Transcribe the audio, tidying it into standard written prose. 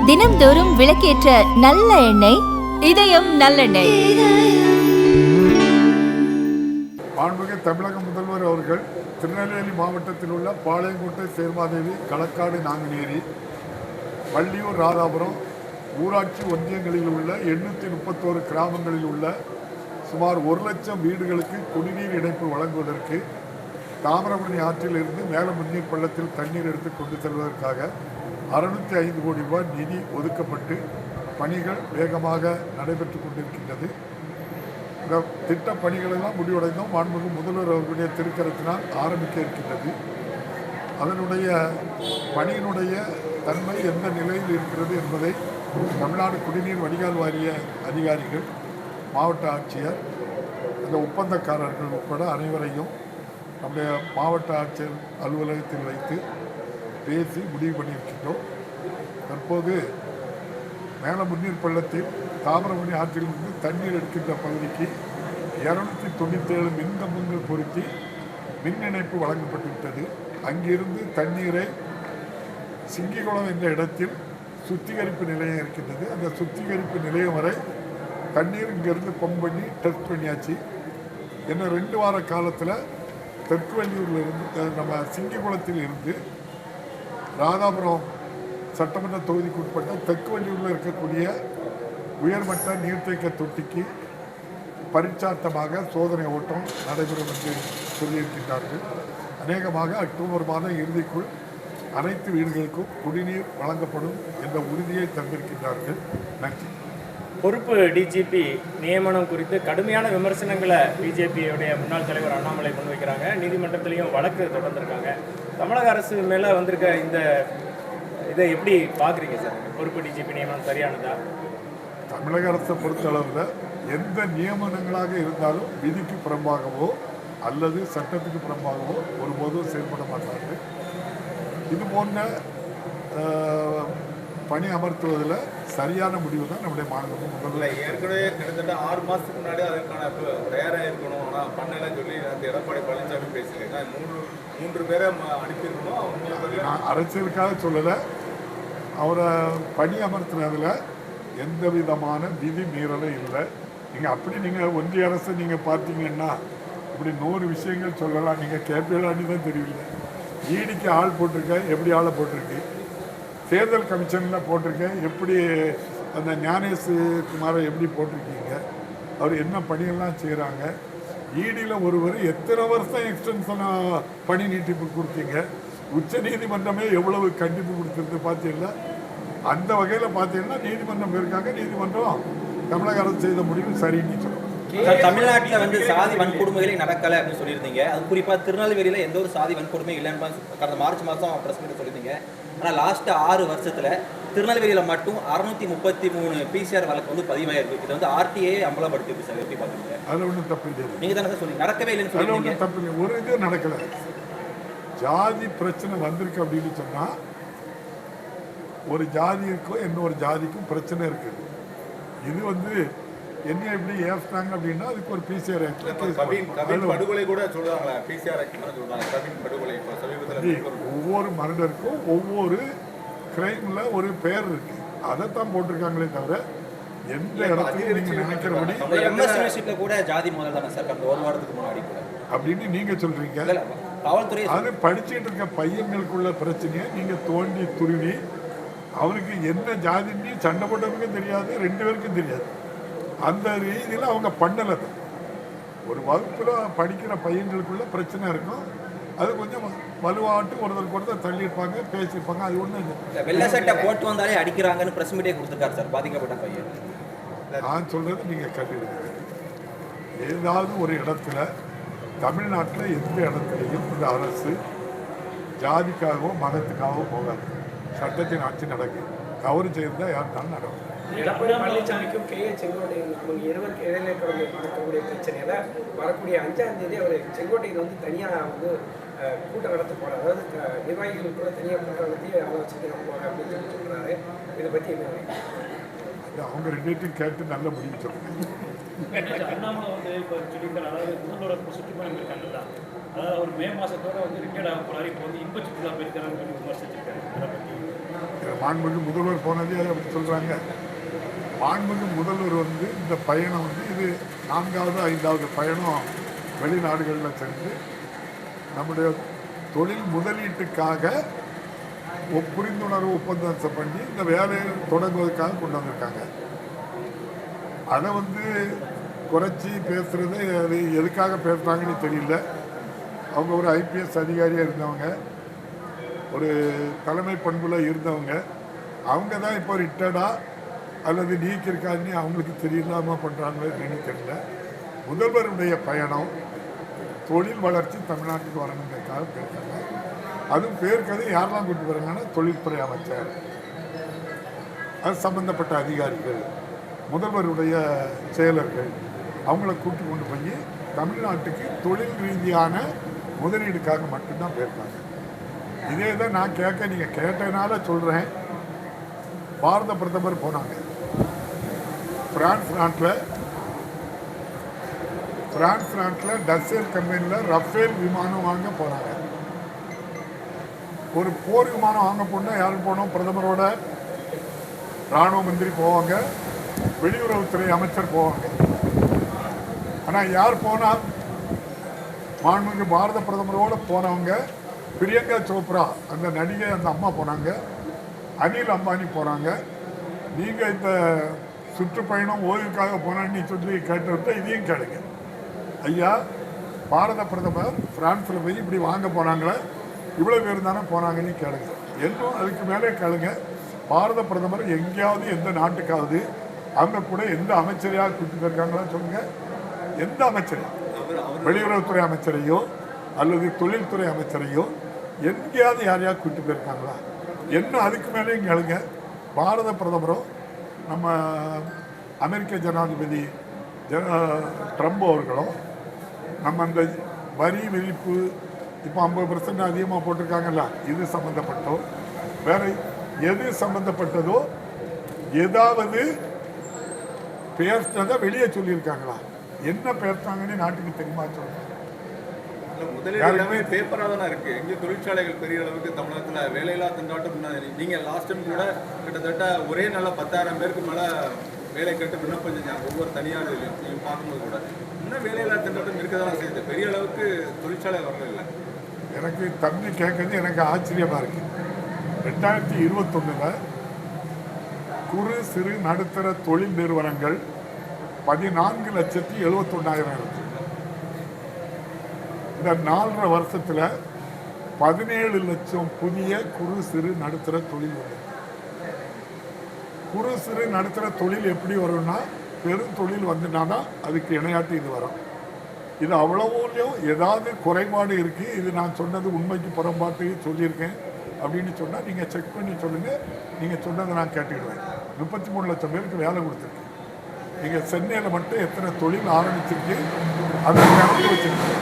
தினம்தோறும் விளக்கேற்ற நல்ல எண்ணெய் இதயம் நல்லெண்ணெய். மாண்புமிகு தமிழக முதல்வர் அவர்கள் திருநெல்வேலி மாவட்டத்தில் உள்ள பாளையங்கோட்டை சேர்மாதேவி, களக்காடு, நாங்குநேரி, வள்ளியூர், ராதாபுரம் ஊராட்சி ஒன்றியங்களில் உள்ள 831 கிராமங்களில் உள்ள சுமார் 1 லட்சம் வீடுகளுக்கு குடிநீர் இணைப்பு வழங்குவதற்கு தாமிரபரணி ஆற்றிலிருந்து மேலமுன்னீர் பள்ளத்தில் தண்ணீர் எடுத்து கொண்டு செல்வதற்காக 605 கோடி ரூபாய் நிதி ஒதுக்கப்பட்டு பணிகள் வேகமாக நடைபெற்று கொண்டிருக்கின்றது. இந்த திட்ட பணிகளெல்லாம் முடிவடைந்தும் மாண்புமிகு முதல்வர் அவர்களுடைய திருக்கரத்தினால் ஆரம்பிக்க இருக்கின்றது. அதனுடைய பணியினுடைய தன்மை எந்த நிலையில் இருக்கிறது என்பதை தமிழ்நாடு குடிநீர் வடிகால் வாரிய அதிகாரிகள், மாவட்ட ஆட்சியர், அந்த ஒப்பந்தக்காரர்கள் உட்பட அனைவரையும் நம்முடைய மாவட்ட ஆட்சியர் அலுவலகத்தில் வைத்து பேசி முடிவு பண்ணியிருக்கின்றோம். தற்போது மேலமுன்னீர் பள்ளத்தில் தாமிரபரணி ஆற்றிலிருந்து தண்ணீர் எடுக்கின்ற பகுதிக்கு 297 மின்கம்பங்கள் பொருத்தி மின் இணைப்பு வழங்கப்பட்டுவிட்டது. அங்கிருந்து தண்ணீரை சிங்கிகுளம் என்ற இடத்தில் சுத்திகரிப்பு நிலையம் இருக்கின்றது. அந்த சுத்திகரிப்பு நிலையம் வரை தண்ணீர் இங்கிருந்து பம்ப் பண்ணி டெஸ்ட் பண்ணியாச்சு. இன்னும் 2 வார காலத்தில் தெற்கு வள்ளியூரில் இருந்து நம்ம சிங்கிகுளத்தில் இருந்து ராதாபுரம் சட்டமன்ற தொகுதிக்கு உட்பட்ட தெற்கு வள்ளியூரில் இருக்கக்கூடிய உயர்மட்ட நீர்த்தேக்க தொட்டிக்கு பரிச்சார்த்தமாக சோதனை ஓட்டம் நடைபெறும் என்று சொல்லியிருக்கின்றார்கள். அநேகமாக அக்டோபர் மாதம் இறுதிக்குள் அனைத்து வீடுகளுக்கும் குடிநீர் வழங்கப்படும் என்ற உறுதியை தந்திருக்கின்றார்கள். நன்றி. பொறுப்பு டிஜிபி நியமனம் குறித்து கடுமையான விமர்சனங்களை பிஜேபியுடைய முன்னாள் தலைவர் அண்ணாமலை முன்வைக்கிறாங்க. நீதிமன்றத்திலையும் வழக்கு தொடர்ந்துருக்காங்க. தமிழக அரசு மேலே வந்திருக்க இந்த இதை எப்படி பார்க்குறீங்க சார்? பொறுப்பு டிஜிபி நியமனம் சரியானதா? தமிழக அரசை பொறுத்தளவில் எந்த நியமனங்களாக இருந்தாலும் விதிக்கு புறம்பாகவோ அல்லது சட்டத்துக்கு புறம்பாகவோ ஒருபோதும் செயல்பட மாட்டார்கள். இது போன்ற பணி அமர்த்துவதில் சரியான முடிவு தான் நம்முடைய மாநில முதல்வர். ஏற்கனவே கிட்டத்தட்ட 6 மாதத்துக்கு முன்னாடி அதற்கான தயாராக இருக்கணும், ஆனால் பண்ணலன்னு சொல்லி எடப்பாடி பழனிசாமி பேசியிருக்கேன். 3 பேரை அனுப்பியிருக்கணும். நான் அரசியலுக்காக சொல்லலை, அவரை பணி அமர்த்தினதில் எந்த விதமான விதி மீறலும் இல்லை. நீங்கள் ஒன்றிய அரசு நீங்கள் பார்த்தீங்கன்னா இப்படி 100 விஷயங்கள் சொல்லலாம். நீங்கள் கேட்பீங்களான்னு தான் தெரியல. ஈடிக்கு ஆள் போட்டிருக்கேன், எப்படி ஆளை போட்டிருக்கு. தேர்தல் கமிஷனில் போட்டிருக்கேன், எப்படி அந்த ஞானேஷ்குமாரை எப்படி போட்டிருக்கீங்க, அவர் என்ன பணியெல்லாம் செய்கிறாங்க. ஈடியில் ஒருவர் எத்தனை வருஷம் எக்ஸ்டென்ஷனாக பணி நீட்டிப்பு கொடுத்தீங்க. உச்ச நீதிமன்றமே எவ்வளவு கண்டிப்பு கொடுத்துருந்து பார்த்தீங்களா? அந்த வகையில் பார்த்தீங்கன்னா நீதிமன்றம் இருக்காங்க. நீதிமன்றம் தமிழக அரசு செய்த முடிவு சரின்னு சொல்லுவோம். தமிழ்நாட்டில் சாதி வன்கொடுமைகளே நடக்கலை அப்படின்னு சொல்லியிருந்தீங்க. அது குறிப்பாக திருநெல்வேலியில் எந்த ஒரு சாதி வன்கொடுமை இல்லைன்னு கடந்த மார்ச் மாதம் ப்ரெஸ் மீட் சொல்லியிருந்தீங்க. ஆனால் லாஸ்ட்டு 6 வருஷத்தில் திருநெல்வேலியில் மட்டும் 633 PCR வழக்கு பதிவாயிருக்கு. இது ஆர்டிஏ அம்பலப்படுத்திருக்கு சார். எப்படி பார்க்குறீங்க? அதில் ஒன்றும் தப்பு இல்லை. நீங்கள் தானே சார் சொல்லி நடக்கவே இல்லைன்னு சொல்லி. ஒன்றும் தப்பு இல்லை. ஒரு இது நடக்கலை. ஜாதி பிரச்சனை வந்திருக்கு அப்படின்னு சொன்னால் ஒரு ஜாதிக்கும் இன்னொரு ஜாதிக்கும் பிரச்சனை இருக்குது. இது என்ன எப்படி ஏற்றாங்க அப்படின்னா அதுக்கு ஒரு பிசிஆர் படுகொலை கூட சொல்றாங்களா? பிசிஆர் படுகொலை ஒவ்வொரு மர்டருக்கும் ஒவ்வொரு கிரைம்ல ஒரு பேர் இருக்கு. அதைத்தான் போட்டிருக்காங்களே தவிர எந்த இடத்துல நீங்க நினைக்கிறபடி கூட ஜாதி முதல் தானே சார் கடந்த 1 வாரத்துக்கு முன்னாடி கூட அப்படின்னு நீங்க சொல்றீங்க. காவல்துறை அது படிச்சுட்டு இருக்க பையன்களுக்குள்ள பிரச்சனையை நீங்க தோண்டி துருவி அவருக்கு என்ன ஜாதின்னு சண்டை போட்டவருக்கும் தெரியாது, 2 பேருக்கும் தெரியாது. அந்த ரீதியில் அவங்க பண்ணலை. ஒரு வகுப்பில் படிக்கிற பையன்களுக்குள்ள பிரச்சனை இருக்கும். அது கொஞ்சம் வலுவாட்டு ஒருத்தருக்கு தள்ளியிருப்பாங்க, பேசியிருப்பாங்க. அது ஒன்றும் வெள்ளை சட்டை போட்டு வந்தாலே அடிக்கிறாங்கன்னு பிரஸ் மீட்டே கொடுத்துருக்காரு சார் பாதிக்கப்பட்ட பையன். நான் சொல்றது நீங்கள் கட்டிடுங்க. ஏதாவது ஒரு இடத்துல தமிழ்நாட்டில் எந்த இடத்துலையும் இந்த அரசு ஜாதிக்காகவோ மதத்துக்காகவோ போகாது. சட்டத்தின் ஆட்சி நடக்குது. தவறு செய்தால் யாருனாலும் நடக்கும். எடப்பாடி பழனிசாமிக்கும் செங்கோட்டையனுக்கும் இருவருக்கு இடையில இருக்கக்கூடிய பிரச்சனையில வரக்கூடிய 5ஆம் தேதி அவர் செங்கோட்டையில் தனியாக கூட்டம் நடத்த போறாரு. அதாவது நிர்வாகிகள் கூட தனியாக கூட்டம் நடத்தி ஆலோசனை போறாரு அப்படின்னு சொல்லி சொல்றாரு. இதை பற்றி என்ன? அவங்க 2 பேர்த்தையும் கேட்டு நல்ல முடிவு சொல்லுங்க. அண்ணாமலை இப்போ சொல்லியிருக்காரு. அதாவது முதல்வர் சுற்றுப்பயணம் இருக்காங்கல்ல, அதாவது அவர் மே மாதத்தோட ரிட்டையர்ட் ஆக போறாரு. இப்போ இன்ப சுற்றுலா போயிருக்காருன்னு சொல்லி விமர்சிச்சிருக்காரு. அதை பற்றி மாண்புமிகு முதல்வர் போனதே அப்படி சொல்கிறாங்க. மாண்புமிகு முதல்வர் வந்து இந்த பயணம் வந்து இது 4வது 5வது பயணம் வெளிநாடுகளில் சென்று நம்முடைய தொழில் முதலீட்டுக்காக புரிந்துணர்வு ஒப்பந்தம் பண்ணி இந்த வேலையை தொடங்குவதற்காக கொண்டு வந்திருக்காங்க. அதை வந்து குறைச்சி பேசுறது அது எதுக்காக பேசுகிறாங்கன்னு தெரியல. அவங்க ஒரு ஐபிஎஸ் அதிகாரியாக இருந்தவங்க, ஒரு தலைமை பண்பில் இருந்தவங்க, அவங்க தான் இப்போ ரிட்டர்டாக அல்லது நீக்கிருக்காங்கன்னு அவங்களுக்கு தெரியலாமல் பண்ணுறாங்களோ என்னன்னு தெரியல. முதல்வருடைய பயணம் தொழில் வளர்ச்சி தமிழ்நாட்டுக்கு வரணுங்கிறதுக்காக பேசுகிறாங்க. அதுவும் பேருக்கது யாரெல்லாம் கூட்டு போகிறாங்கன்னா தொழில்துறை அமைச்சர், அது சம்பந்தப்பட்ட அதிகாரிகள், முதல்வருடைய செயலர்கள், அவங்கள கூட்டி கொண்டு போய் தமிழ்நாட்டுக்கு தொழில் ரீதியான முதலீடுக்காக மட்டும்தான் போயிருக்காங்க. இதே தான் நான் நீங்கள் கேட்டதுனால சொல்கிறேன். பாரத பிரதமர் போனாங்க பிரான்ஸ் நாட்டில் டசேல் கம்பெனியில் ரஃபேல் விமானம் வாங்க போனாங்க. ஒரு போர் விமானம் வாங்க போனால் யாரும் போனோம்? பிரதமரோட இராணுவ மந்திரி போவாங்க, வெளியுறவுத்துறை அமைச்சர் போவாங்க. ஆனால் யார் போனால்? மாண்புமிகு பாரத பிரதமரோடு போனவங்க பிரியங்கா சோப்ரா அந்த நடிகை, அந்த அம்மா போனாங்க, அனில் அம்பானி போனாங்க. நீங்கள் இந்த சுற்றுப்பயணம் ஓய்வுக்காக போனான்னு சொல்லி கேட்டுவிட்டு இதையும் கேளுங்க. ஐயா, பாரத பிரதமர் பிரான்ஸில் போய் இப்படி வாங்க போனாங்களே, இவ்வளோ பேர் தானே போனாங்கன்னு கேளுங்க. இன்னும் அதுக்கு மேலே கேளுங்க, பாரத பிரதமர் எங்கேயாவது எந்த நாட்டுக்காவது அவங்க கூட எந்த அமைச்சரையாக கூட்டிட்டு போயிருக்காங்களா சொல்லுங்கள். எந்த அமைச்சரை, வெளியுறவுத்துறை அமைச்சரையோ அல்லது தொழில்துறை அமைச்சரையோ எங்கேயாவது யாரையாவது கூட்டிட்டு போயிருக்காங்களா? என்ன அதுக்கு மேலேயும் கேளுங்க. பாரத பிரதமரும் நம்ம அமெரிக்க ஜனாதிபதி ட்ரம்ப் அவர்களும் நம்ம அந்த வரி விதிப்பு இப்போ 50% அதிகமாக போட்டிருக்காங்கல்ல, இது சம்மந்தப்பட்டோ வேற எது சம்மந்தப்பட்டதோ ஏதாவது பேசினதை வெளியே சொல்லியிருக்காங்களா? என்ன பேசுறாங்கன்னு நாட்டுக்கு தெரியுமா? சொல்லுங்க. முதலீடு எல்லாமே பேப்பராக தானே இருக்குது. எங்கே தொழிற்சாலைகள் பெரிய அளவுக்கு தமிழகத்தில் வேலையில்லா திண்டாட்டம். நீங்கள் லாஸ்ட் டைம் கூட கிட்டத்தட்ட ஒரே நாளில் 10,000 பேருக்கு மேலே வேலை கேட்டு விண்ணப்பம் செஞ்சாங்க. ஒவ்வொரு தனியார் நீங்கள் பார்க்கும்போது கூட இன்னும் வேலையில்லா திண்டாட்டம் இருக்க தான் செய்யுது. பெரிய அளவுக்கு தொழிற்சாலை வரல. எனக்கு தம்பி கேட்குறது எனக்கு ஆச்சரியமாக இருக்குது. 2021 குறு சிறு நடுத்தர தொழில் நிறுவனங்கள் 14,71,000 இருந்துச்சு. இந்த 4.5 வருஷத்தில் 17 லட்சம் புதிய குறு சிறு நடுத்தர தொழில் வரும். குறு சிறு நடுத்தர தொழில் எப்படி வரும்னா, பெரும் தொழில் வந்துட்டானா அதுக்கு இணையாட்டு இது வரும். இது அவ்வளவுலையும் ஏதாவது குறைபாடு இருக்குது, இது நான் சொன்னது உண்மைக்கு புறம்பாட்டு சொல்லியிருக்கேன் அப்படின்னு சொன்னால் நீங்கள் செக் பண்ணி சொல்லுங்கள். நீங்கள் சொன்னதை நான் கேட்டுக்கிடுவேன். 33 லட்சம் பேருக்கு வேலை கொடுத்துருக்கு. நீங்கள் சென்னையில் மட்டும் எத்தனை தொழில் ஆரம்பிச்சிருக்கு அதை கணக்கு வச்சுருக்கீங்க.